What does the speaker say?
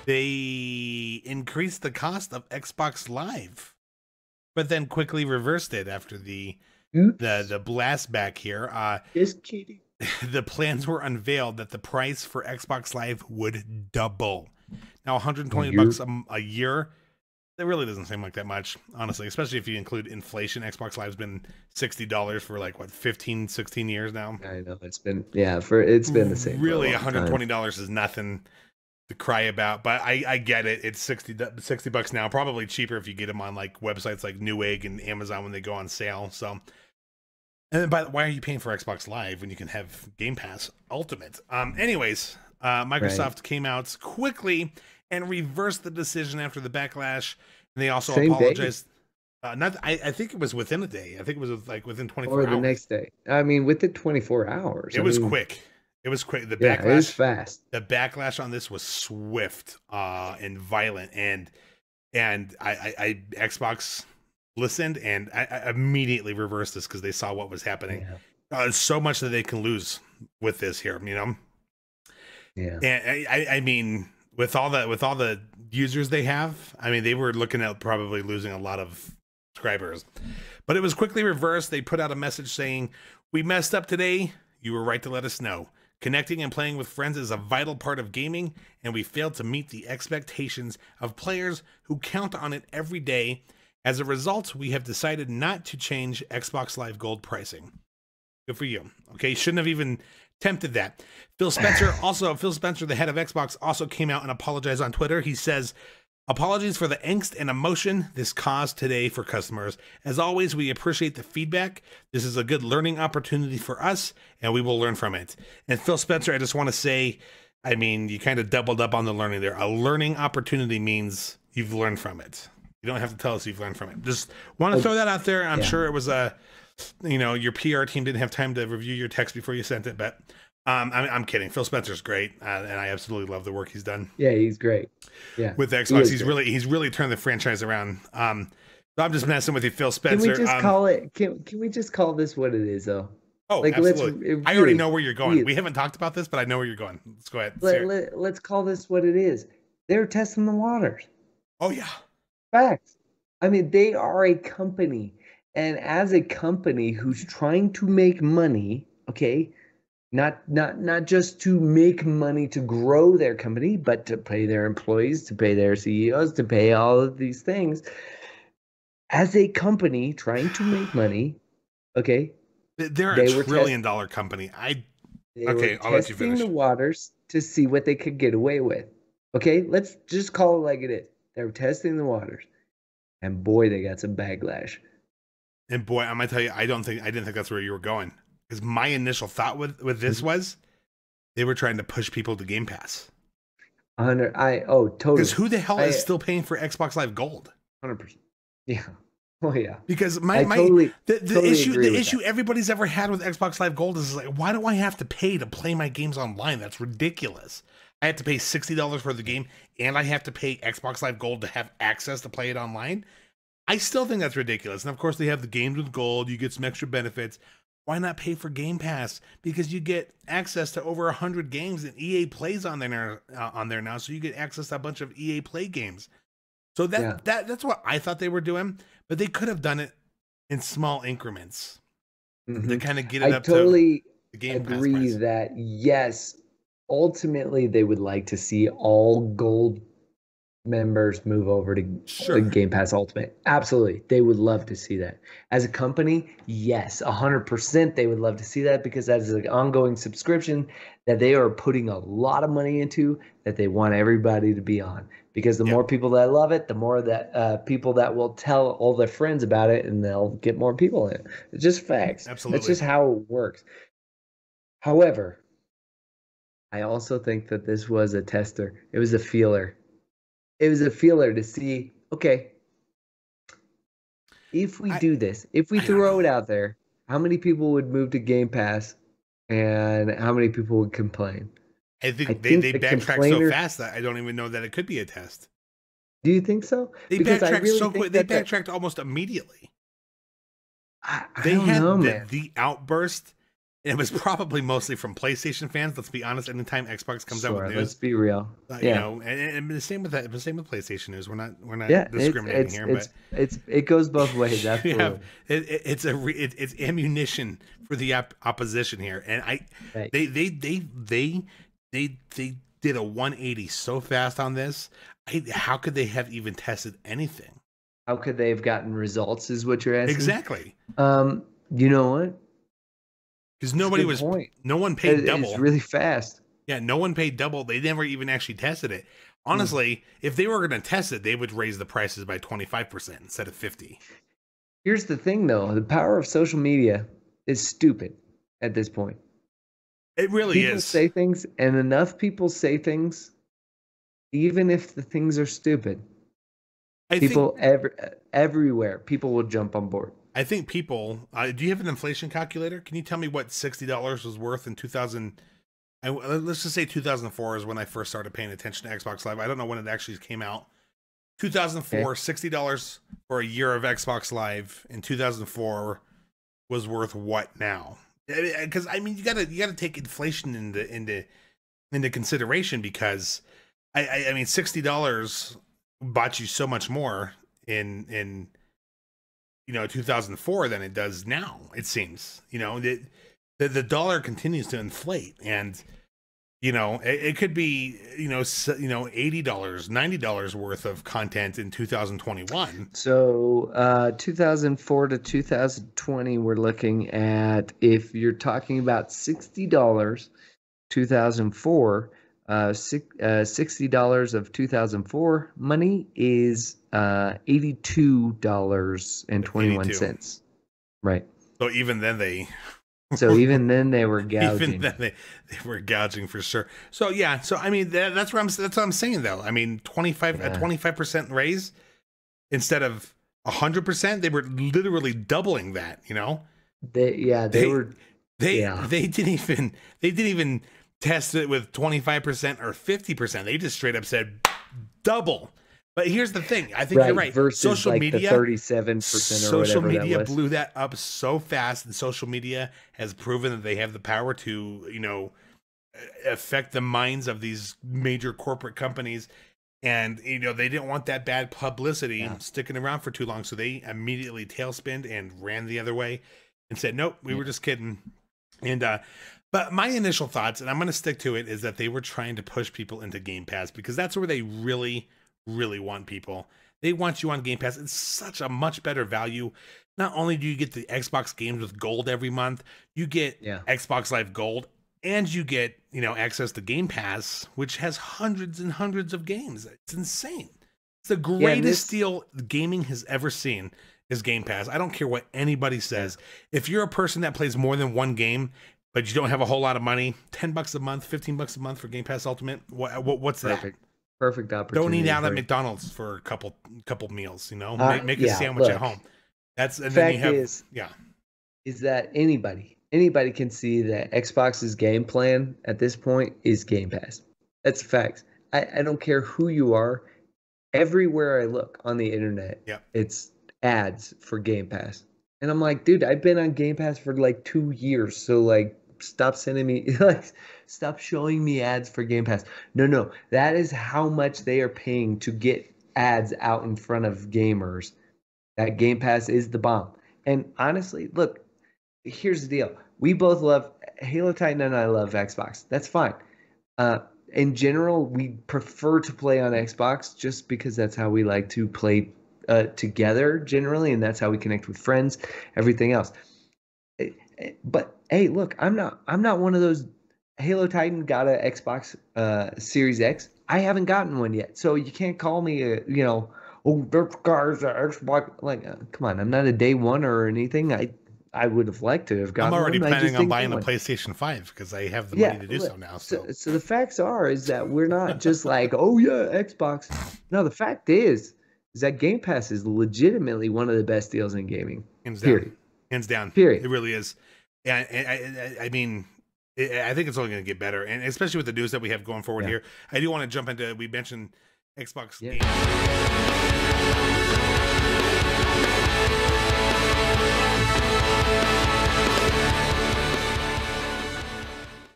They increased the cost of Xbox Live, but then quickly reversed it after the Oops. blast back here. Just kidding. The plans were unveiled that the price for Xbox Live would double. Now, 120 bucks a year, that really doesn't seem like that much, honestly, especially if you include inflation. Xbox Live's been $60 for like, what, 15, 16 years now? I know it's been, it's been the same. Really, for a long time. $120 is nothing to cry about, but I get it. It's 60 bucks now, probably cheaper if you get them on like websites like Newegg and Amazon when they go on sale. So, and then, why are you paying for Xbox Live when you can have Game Pass Ultimate? Anyways, Microsoft came out quickly and reversed the decision after the backlash. And they also apologized. I think it was within a day. I think it was like within 24 hours. Or the next day. I mean, within 24 hours. It was quick. It was quick. The backlash, it was fast. The backlash on this was swift and violent. And Xbox listened, and I immediately reversed this because they saw what was happening. Yeah. So much that they can lose with this here, you know. Yeah. And I mean, with all the users they have, I mean, they were looking at probably losing a lot of subscribers. But it was quickly reversed. They put out a message saying, "We messed up today. You were right to let us know. Connecting and playing with friends is a vital part of gaming, and we failed to meet the expectations of players who count on it every day. As a result, we have decided not to change Xbox Live Gold pricing." Good for you. Okay, shouldn't have even attempted that. Phil Spencer, the head of Xbox, also came out and apologized on Twitter. He says, "Apologies for the angst and emotion this caused today for customers. As always, we appreciate the feedback. This is a good learning opportunity for us, and we will learn from it." And Phil Spencer, I just want to say, I mean, you kind of doubled up on the learning there. A learning opportunity means you've learned from it. You don't have to tell us you've learned from it. Just want to throw that out there. I'm sure it was your PR team didn't have time to review your text before you sent it, but I'm kidding. Phil Spencer's great, and I absolutely love the work he's done. Yeah, he's great. Yeah, with Xbox, he's really turned the franchise around. So I'm just messing with you, Phil Spencer. Can we just call it? Can we just call this what it is, though? Oh, like, absolutely. I already know where you're going. We haven't talked about this, but I know where you're going. Let's go ahead. Let's call this what it is. They're testing the waters. Oh yeah. Facts. I mean, they are a company, and as a company who's trying to make money, okay, not just to make money to grow their company, but to pay their employees, to pay their CEOs, to pay all of these things. As a company trying to make money, okay, they're a trillion-dollar company. I'll let you finish. Testing the waters to see what they could get away with. Okay, let's just call it like it is. They're testing the waters. And boy, they got some backlash. And boy, I'm gonna tell you, I didn't think that's where you were going. Because my initial thought with this was they were trying to push people to Game Pass. Totally. Because who the hell is still paying for Xbox Live Gold? 100%. Yeah. Oh yeah. Because the issue everybody's ever had with Xbox Live Gold is like, why do I have to pay to play my games online? That's ridiculous. I have to pay $60 for the game, and I have to pay Xbox Live Gold to have access to play it online. I still think that's ridiculous. And of course, they have the games with gold. You get some extra benefits. Why not pay for Game Pass? Because you get access to over 100 games, and EA plays on there now. So you get access to a bunch of EA Play games. So that's what I thought they were doing, but they could have done it in small increments to kind of get it up to the Game Pass price. I totally agree that yes. Ultimately, they would like to see all gold members move over to Game Pass Ultimate. Absolutely. They would love to see that. As a company, yes, 100% they would love to see that, because that is an ongoing subscription that they are putting a lot of money into, that they want everybody to be on. Because the more people that love it, the more that people that will tell all their friends about it, and they'll get more people in it. It's just facts. Absolutely. That's just how it works. However, I also think that this was a tester. It was a feeler. It was a feeler to see, okay, if we do this, if we throw it out there, how many people would move to Game Pass and how many people would complain? I think they backtracked so fast that I don't even know that it could be a test. Do you think so? They backtracked so quick. They backtracked almost immediately. They had the outburst And it was probably mostly from PlayStation fans. Let's be honest. Anytime Xbox comes out with news, let's be real. you know, and the same with that. The same with PlayStation news. We're not discriminating here, but it goes both ways. Absolutely. It's ammunition for the opposition here, and they did a 180 so fast on this. How could they have even tested anything? How could they have gotten results? Is what you're asking? Exactly. You know what? Because no one paid double. It's really fast. Yeah, no one paid double. They never even actually tested it. Honestly, if they were going to test it, they would raise the prices by 25% instead of 50. Here's the thing, though: the power of social media is stupid at this point. It really is. People say things, and enough people say things, even if the things are stupid. Everywhere, people will jump on board. I think people. Do you have an inflation calculator? Can you tell me what $60 was worth in 2000? Let's just say 2004 is when I first started paying attention to Xbox Live. I don't know when it actually came out. 2004, okay. $60 for a year of Xbox Live in 2004 was worth what now? Because I mean, you gotta take inflation into consideration, because I mean, $60 bought you so much more in 2004 than it does now. It seems, the dollar continues to inflate, and it could be $80, $90 worth of content in 2021. So 2004 to 2020, we're looking at, if you're talking about $60, 2004, $60 of 2004 money is $82.21. Right. So even then they were gouging. Even then they were gouging for sure. So yeah, so I mean that's what I'm saying though. I mean 25% raise instead of 100%. They were literally doubling that. They didn't even test it with 25% or 50%. They just straight up said double. But here's the thing. I think you're right. Versus social media, 37% or social whatever media that was. blew that up so fast, and social media has proven that they have the power to, affect the minds of these major corporate companies. And, they didn't want that bad publicity sticking around for too long. So they immediately tailspinned and ran the other way and said, nope, we were just kidding. And, but my initial thoughts, and I'm going to stick to it, is that they were trying to push people into Game Pass, because that's where they really want people. They want you on Game Pass. It's such a much better value. Not only do you get the Xbox games with gold every month, you get Xbox Live Gold, and you get, access to Game Pass, which has hundreds and hundreds of games. It's insane. It's the greatest deal gaming has ever seen is Game Pass. I don't care what anybody says. If you're a person that plays more than one game, but you don't have a whole lot of money, $10 a month, $15 a month for Game Pass Ultimate, what's that? Perfect opportunity. Don't eat out at McDonald's for a couple meals, make a sandwich at home. Is that anybody can see that Xbox's game plan at this point is Game Pass. That's facts. I don't care who you are. Everywhere I look on the internet, it's ads for Game Pass. And I'm like, dude, I've been on Game Pass for like 2 years. So stop sending me, stop showing me ads for Game Pass. No, that is how much they are paying to get ads out in front of gamers. That Game Pass is the bomb. And honestly, look, here's the deal. We both love HaloTitan, and I love Xbox. That's fine. In general, we prefer to play on Xbox just because that's how we like to play together generally, and that's how we connect with friends, everything else. But hey, look, I'm not one of those. HaloTitan got a Xbox Series X. I haven't gotten one yet, so you can't call me this guy's an Xbox. Come on, I'm not a day one or anything. I would have liked to have gotten. I'm already one. planning on buying a PlayStation 5 because I have the money to do so now. So the facts is that we're not just like, oh yeah, Xbox. No, the fact is that Game Pass is legitimately one of the best deals in gaming. Hands down. Hands down. Period. It really is. Yeah, I mean, I think it's only going to get better, and especially with the news that we have going forward here. I do want to jump into. We mentioned Xbox.